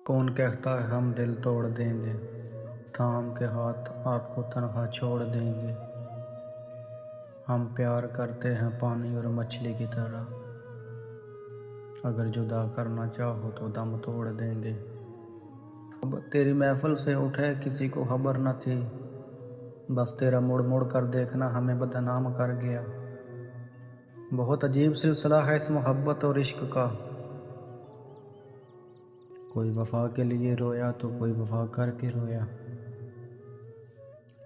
کون کہتا ہے ہم دل توڑ دیں گے، تھام کے ہاتھ آپ کو تنہا چھوڑ دیں گے۔ ہم پیار کرتے ہیں پانی اور مچھلی کی طرح، اگر جدا کرنا چاہو تو دم توڑ دیں گے۔ اب تیری محفل سے اٹھے کسی کو خبر نہ تھی، بس تیرا مڑ مڑ کر دیکھنا ہمیں بدنام کر گیا۔ بہت عجیب سلسلہ ہے اس محبت اور عشق کا، کوئی وفا کے لیے رویا تو کوئی وفا کر کے رویا،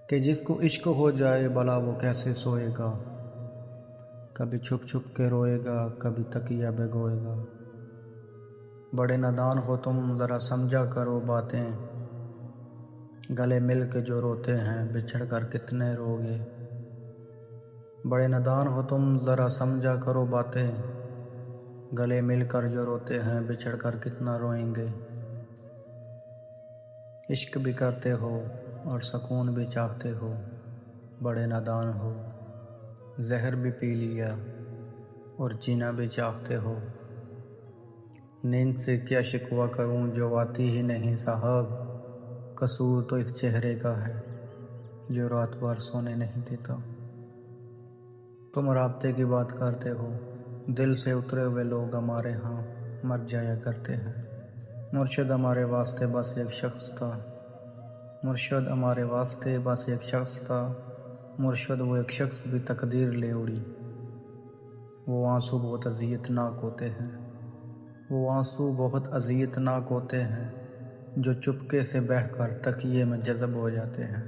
کہ جس کو عشق ہو جائے بھلا وہ کیسے سوئے گا، کبھی چھپ چھپ کے روئے گا کبھی تکیہ بھگوئے گا۔ بڑے نادان ہو تم ذرا سمجھا کرو باتیں، گلے مل کے جو روتے ہیں بچھڑ کر کتنے روگے۔ بڑے نادان ہو تم ذرا سمجھا کرو باتیں، گلے مل کر جو روتے ہیں بچھڑ کر کتنا روئیں گے۔ عشق بھی کرتے ہو اور سکون بھی چاہتے ہو، بڑے نادان ہو، زہر بھی پی لیا اور جینا بھی چاہتے ہو۔ نیند سے کیا شکوہ کروں جو آتی ہی نہیں صاحب، قصور تو اس چہرے کا ہے جو رات بھر سونے نہیں دیتا۔ تم رابطے کی بات کرتے ہو، دل سے اترے ہوئے لوگ ہمارے ہاں مر جایا کرتے ہیں۔ مرشد ہمارے واسطے بس ایک شخص تھا، مرشد ہمارے واسطے بس ایک شخص تھا، مرشد وہ ایک شخص بھی تقدیر لے اڑی۔ وہ آنسو بہت اذیت ناک ہوتے ہیں، وہ آنسو بہت اذیت ناک ہوتے ہیں جو چپکے سے بہہ کر تکیے میں جذب ہو جاتے ہیں۔